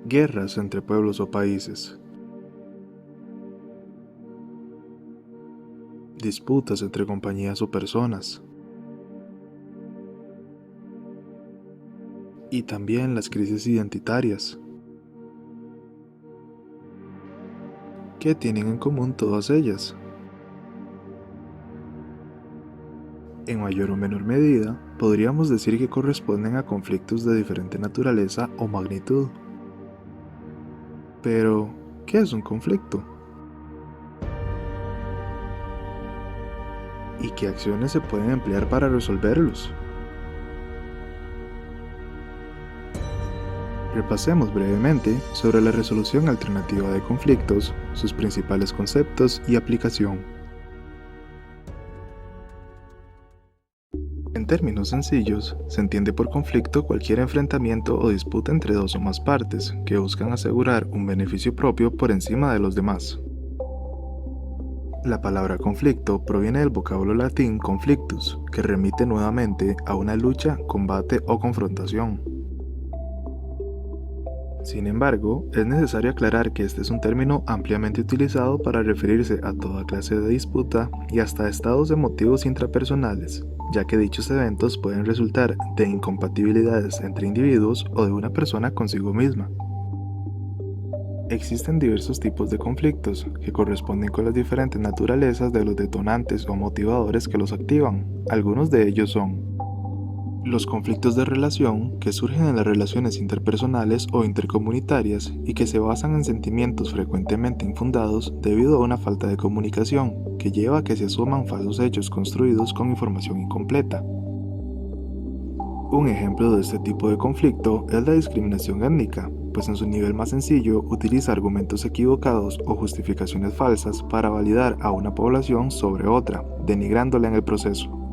Guerras entre pueblos o países. Disputas entre compañías o personas. Y también las crisis identitarias. ¿Qué tienen en común todas ellas? En mayor o menor medida, podríamos decir que corresponden a conflictos de diferente naturaleza o magnitud. Pero, ¿qué es un conflicto? ¿Y qué acciones se pueden emplear para resolverlos? Repasemos brevemente sobre la resolución alternativa de conflictos, sus principales conceptos y aplicación. En términos sencillos, se entiende por conflicto cualquier enfrentamiento o disputa entre dos o más partes que buscan asegurar un beneficio propio por encima de los demás. La palabra conflicto proviene del vocablo latín conflictus, que remite nuevamente a una lucha, combate o confrontación. Sin embargo, es necesario aclarar que este es un término ampliamente utilizado para referirse a toda clase de disputa y hasta estados emotivos intrapersonales, ya que dichos eventos pueden resultar de incompatibilidades entre individuos o de una persona consigo misma. Existen diversos tipos de conflictos que corresponden con las diferentes naturalezas de los detonantes o motivadores que los activan. Algunos de ellos son los conflictos de relación, que surgen en las relaciones interpersonales o intercomunitarias y que se basan en sentimientos frecuentemente infundados debido a una falta de comunicación, que lleva a que se asuman falsos hechos construidos con información incompleta. Un ejemplo de este tipo de conflicto es la discriminación étnica, pues en su nivel más sencillo utiliza argumentos equivocados o justificaciones falsas para validar a una población sobre otra, denigrándola en el proceso.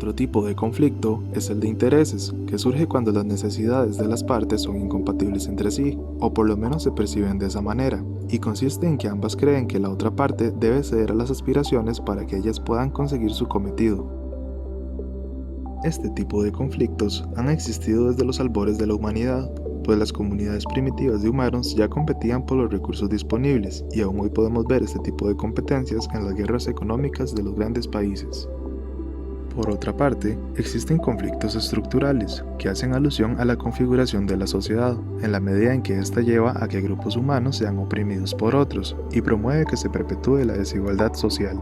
Otro tipo de conflicto es el de intereses, que surge cuando las necesidades de las partes son incompatibles entre sí, o por lo menos se perciben de esa manera, y consiste en que ambas creen que la otra parte debe ceder a las aspiraciones para que ellas puedan conseguir su cometido. Este tipo de conflictos han existido desde los albores de la humanidad, pues las comunidades primitivas de humanos ya competían por los recursos disponibles, y aún hoy podemos ver este tipo de competencias en las guerras económicas de los grandes países. Por otra parte, existen conflictos estructurales, que hacen alusión a la configuración de la sociedad, en la medida en que ésta lleva a que grupos humanos sean oprimidos por otros, y promueve que se perpetúe la desigualdad social.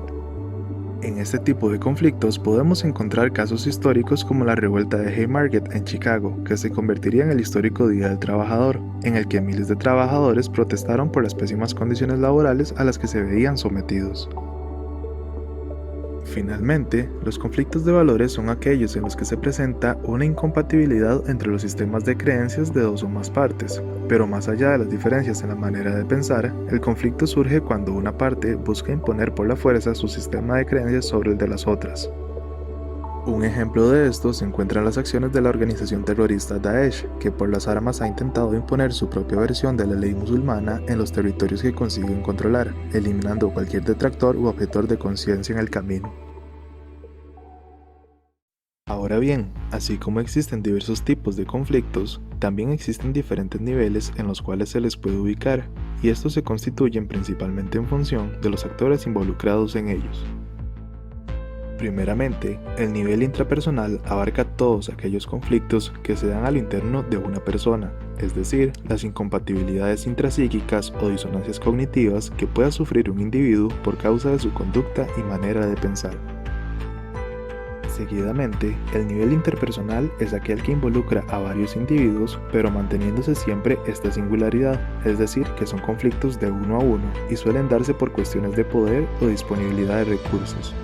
En este tipo de conflictos podemos encontrar casos históricos como la revuelta de Haymarket en Chicago, que se convertiría en el histórico Día del Trabajador, en el que miles de trabajadores protestaron por las pésimas condiciones laborales a las que se veían sometidos. Finalmente, los conflictos de valores son aquellos en los que se presenta una incompatibilidad entre los sistemas de creencias de dos o más partes, pero más allá de las diferencias en la manera de pensar, el conflicto surge cuando una parte busca imponer por la fuerza su sistema de creencias sobre el de las otras. Un ejemplo de esto se encuentra en las acciones de la organización terrorista Daesh, que por las armas ha intentado imponer su propia versión de la ley musulmana en los territorios que consiguen controlar, eliminando cualquier detractor u objetor de conciencia en el camino. Ahora bien, así como existen diversos tipos de conflictos, también existen diferentes niveles en los cuales se les puede ubicar, y estos se constituyen principalmente en función de los actores involucrados en ellos. Primeramente, el nivel intrapersonal abarca todos aquellos conflictos que se dan a lo interno de una persona, es decir, las incompatibilidades intrapsíquicas o disonancias cognitivas que pueda sufrir un individuo por causa de su conducta y manera de pensar. Seguidamente, el nivel interpersonal es aquel que involucra a varios individuos, pero manteniéndose siempre esta singularidad, es decir, que son conflictos de uno a uno y suelen darse por cuestiones de poder o disponibilidad de recursos.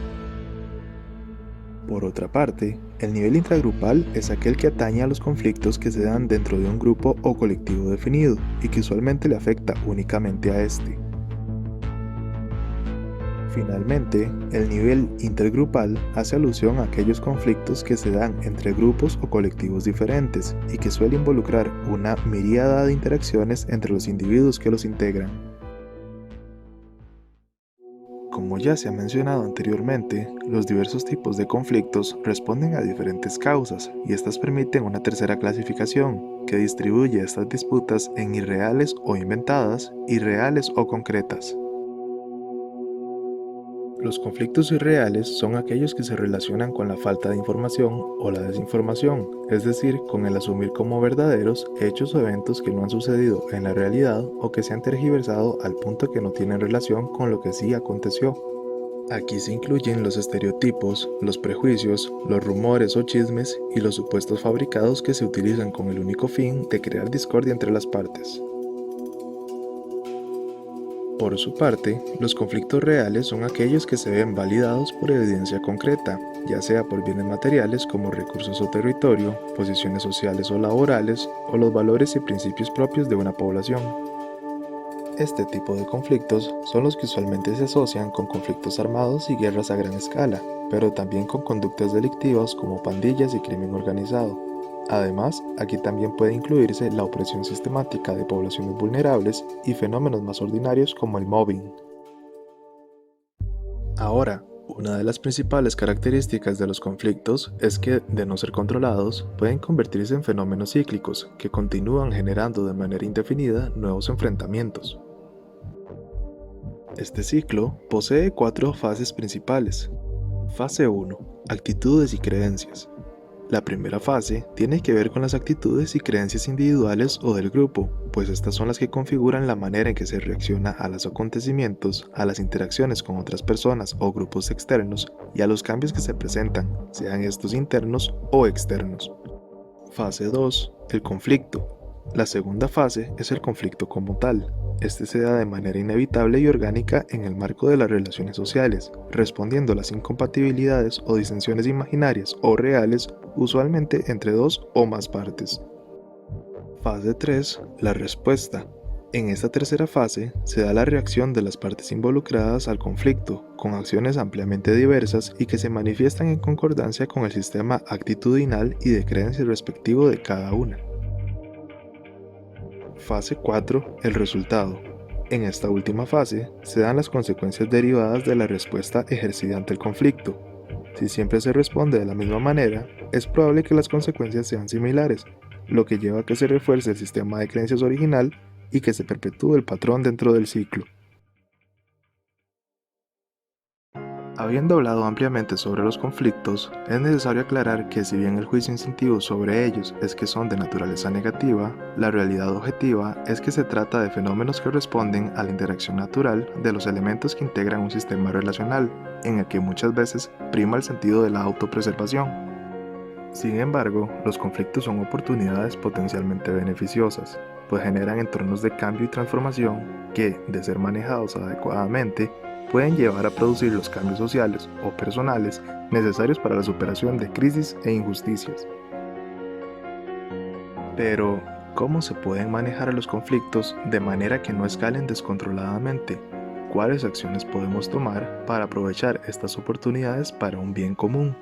Por otra parte, el nivel intragrupal es aquel que atañe a los conflictos que se dan dentro de un grupo o colectivo definido y que usualmente le afecta únicamente a este. Finalmente, el nivel intergrupal hace alusión a aquellos conflictos que se dan entre grupos o colectivos diferentes y que suele involucrar una miríada de interacciones entre los individuos que los integran. Como ya se ha mencionado anteriormente, los diversos tipos de conflictos responden a diferentes causas y estas permiten una tercera clasificación que distribuye estas disputas en irreales o inventadas, irreales o concretas. Los conflictos irreales son aquellos que se relacionan con la falta de información o la desinformación, es decir, con el asumir como verdaderos hechos o eventos que no han sucedido en la realidad o que se han tergiversado al punto que no tienen relación con lo que sí aconteció. Aquí se incluyen los estereotipos, los prejuicios, los rumores o chismes y los supuestos fabricados que se utilizan con el único fin de crear discordia entre las partes. Por su parte, los conflictos reales son aquellos que se ven validados por evidencia concreta, ya sea por bienes materiales como recursos o territorio, posiciones sociales o laborales, o los valores y principios propios de una población. Este tipo de conflictos son los que usualmente se asocian con conflictos armados y guerras a gran escala, pero también con conductas delictivas como pandillas y crimen organizado. Además, aquí también puede incluirse la opresión sistemática de poblaciones vulnerables y fenómenos más ordinarios como el mobbing. Ahora, una de las principales características de los conflictos es que, de no ser controlados, pueden convertirse en fenómenos cíclicos que continúan generando de manera indefinida nuevos enfrentamientos. Este ciclo posee 4 fases principales. Fase 1. Actitudes y creencias. La primera fase tiene que ver con las actitudes y creencias individuales o del grupo, pues estas son las que configuran la manera en que se reacciona a los acontecimientos, a las interacciones con otras personas o grupos externos y a los cambios que se presentan, sean estos internos o externos. Fase 2. El conflicto. La segunda fase es el conflicto como tal. Este se da de manera inevitable y orgánica en el marco de las relaciones sociales, respondiendo a las incompatibilidades o disensiones imaginarias o reales, usualmente entre 2 o más partes. Fase 3. La respuesta. En esta tercera fase se da la reacción de las partes involucradas al conflicto, con acciones ampliamente diversas y que se manifiestan en concordancia con el sistema actitudinal y de creencias respectivo de cada una. Fase 4. El resultado. En esta última fase se dan las consecuencias derivadas de la respuesta ejercida ante el conflicto. Si siempre se responde de la misma manera, es probable que las consecuencias sean similares, lo que lleva a que se refuerce el sistema de creencias original y que se perpetúe el patrón dentro del ciclo. Habiendo hablado ampliamente sobre los conflictos, es necesario aclarar que si bien el juicio instintivo sobre ellos es que son de naturaleza negativa, la realidad objetiva es que se trata de fenómenos que responden a la interacción natural de los elementos que integran un sistema relacional, en el que muchas veces prima el sentido de la autopreservación. Sin embargo, los conflictos son oportunidades potencialmente beneficiosas, pues generan entornos de cambio y transformación que, de ser manejados adecuadamente, pueden llevar a producir los cambios sociales o personales necesarios para la superación de crisis e injusticias. Pero, ¿cómo se pueden manejar los conflictos de manera que no escalen descontroladamente? ¿Cuáles acciones podemos tomar para aprovechar estas oportunidades para un bien común?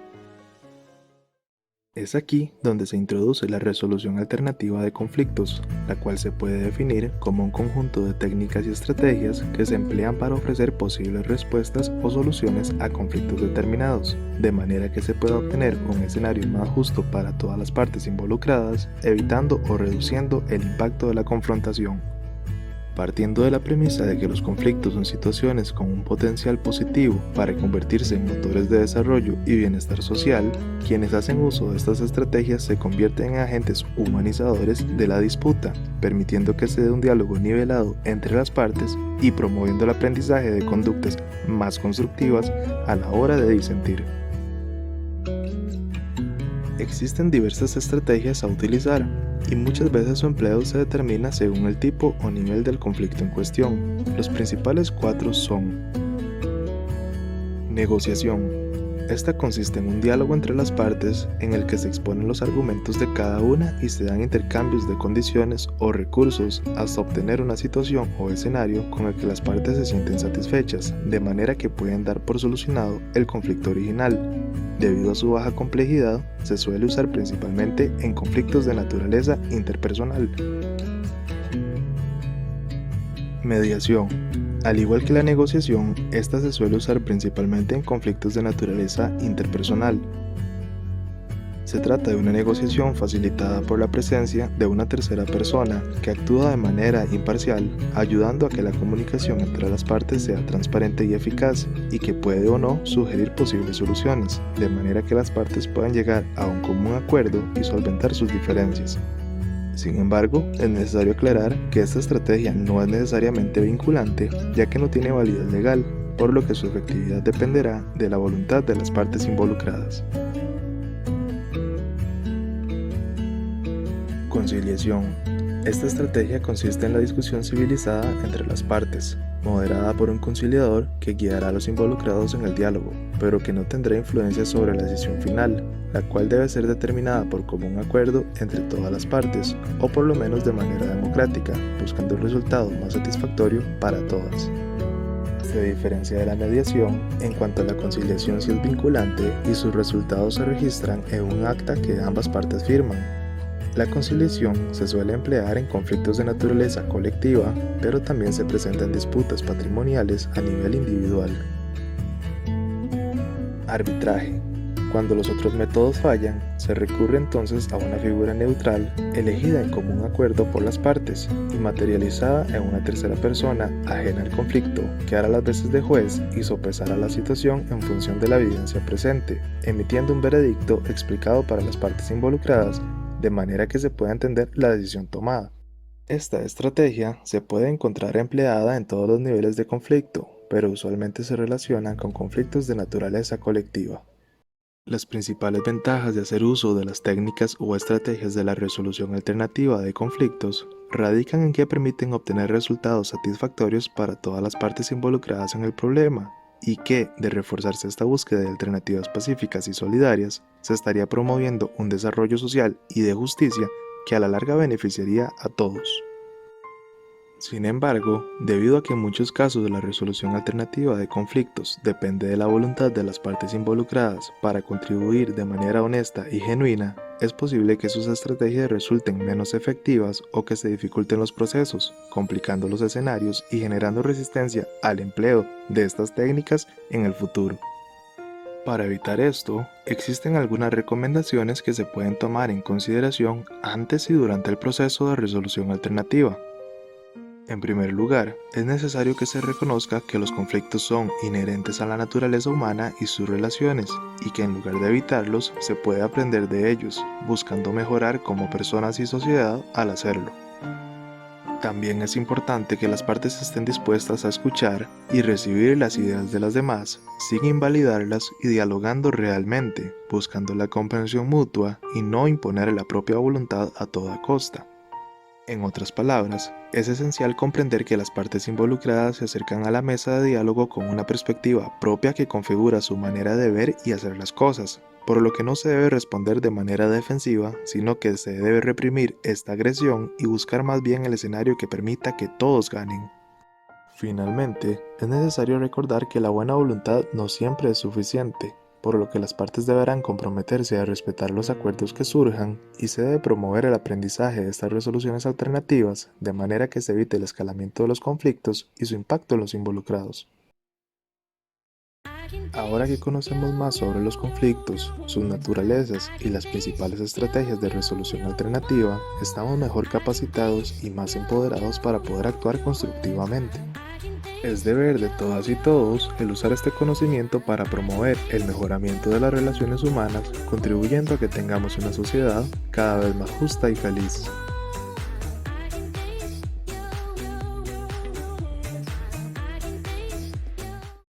Es aquí donde se introduce la resolución alternativa de conflictos, la cual se puede definir como un conjunto de técnicas y estrategias que se emplean para ofrecer posibles respuestas o soluciones a conflictos determinados, de manera que se pueda obtener un escenario más justo para todas las partes involucradas, evitando o reduciendo el impacto de la confrontación. Partiendo de la premisa de que los conflictos son situaciones con un potencial positivo para convertirse en motores de desarrollo y bienestar social, quienes hacen uso de estas estrategias se convierten en agentes humanizadores de la disputa, permitiendo que se dé un diálogo nivelado entre las partes y promoviendo el aprendizaje de conductas más constructivas a la hora de disentir. Existen diversas estrategias a utilizar, y muchas veces su empleo se determina según el tipo o nivel del conflicto en cuestión. Los principales 4 son: negociación. Esta consiste en un diálogo entre las partes en el que se exponen los argumentos de cada una y se dan intercambios de condiciones o recursos hasta obtener una situación o escenario con el que las partes se sienten satisfechas, de manera que pueden dar por solucionado el conflicto original. Debido a su baja complejidad, se suele usar principalmente en conflictos de naturaleza interpersonal. Mediación. Al igual que la negociación, esta se suele usar principalmente en conflictos de naturaleza interpersonal. Se trata de una negociación facilitada por la presencia de una tercera persona que actúa de manera imparcial, ayudando a que la comunicación entre las partes sea transparente y eficaz, y que puede o no sugerir posibles soluciones, de manera que las partes puedan llegar a un común acuerdo y solventar sus diferencias. Sin embargo, es necesario aclarar que esta estrategia no es necesariamente vinculante, ya que no tiene validez legal, por lo que su efectividad dependerá de la voluntad de las partes involucradas. Conciliación. Esta estrategia consiste en la discusión civilizada entre las partes, moderada por un conciliador que guiará a los involucrados en el diálogo, pero que no tendrá influencia sobre la decisión final, la cual debe ser determinada por común acuerdo entre todas las partes, o por lo menos de manera democrática, buscando el resultado más satisfactorio para todas. Se diferencia de la mediación en cuanto a la conciliación si es vinculante y sus resultados se registran en un acta que ambas partes firman. La conciliación se suele emplear en conflictos de naturaleza colectiva, pero también se presenta en disputas patrimoniales a nivel individual. Arbitraje. Cuando los otros métodos fallan, se recurre entonces a una figura neutral, elegida en común acuerdo por las partes y materializada en una tercera persona ajena al conflicto, que hará las veces de juez y sopesará la situación en función de la evidencia presente, emitiendo un veredicto explicado para las partes involucradas, de manera que se pueda entender la decisión tomada. Esta estrategia se puede encontrar empleada en todos los niveles de conflicto, pero usualmente se relaciona con conflictos de naturaleza colectiva. Las principales ventajas de hacer uso de las técnicas o estrategias de la resolución alternativa de conflictos radican en que permiten obtener resultados satisfactorios para todas las partes involucradas en el problema, y que, de reforzarse esta búsqueda de alternativas pacíficas y solidarias, se estaría promoviendo un desarrollo social y de justicia que a la larga beneficiaría a todos. Sin embargo, debido a que en muchos casos la resolución alternativa de conflictos depende de la voluntad de las partes involucradas para contribuir de manera honesta y genuina, es posible que sus estrategias resulten menos efectivas o que se dificulten los procesos, complicando los escenarios y generando resistencia al empleo de estas técnicas en el futuro. Para evitar esto, existen algunas recomendaciones que se pueden tomar en consideración antes y durante el proceso de resolución alternativa. En primer lugar, es necesario que se reconozca que los conflictos son inherentes a la naturaleza humana y sus relaciones, y que en lugar de evitarlos, se puede aprender de ellos, buscando mejorar como personas y sociedad al hacerlo. También es importante que las partes estén dispuestas a escuchar y recibir las ideas de las demás, sin invalidarlas y dialogando realmente, buscando la comprensión mutua y no imponer la propia voluntad a toda costa. En otras palabras, es esencial comprender que las partes involucradas se acercan a la mesa de diálogo con una perspectiva propia que configura su manera de ver y hacer las cosas, por lo que no se debe responder de manera defensiva, sino que se debe reprimir esta agresión y buscar más bien el escenario que permita que todos ganen. Finalmente, es necesario recordar que la buena voluntad no siempre es suficiente, por lo que las partes deberán comprometerse a respetar los acuerdos que surjan y se debe promover el aprendizaje de estas resoluciones alternativas de manera que se evite el escalamiento de los conflictos y su impacto en los involucrados. Ahora que conocemos más sobre los conflictos, sus naturalezas y las principales estrategias de resolución alternativa, estamos mejor capacitados y más empoderados para poder actuar constructivamente. Es deber de todas y todos el usar este conocimiento para promover el mejoramiento de las relaciones humanas, contribuyendo a que tengamos una sociedad cada vez más justa y feliz.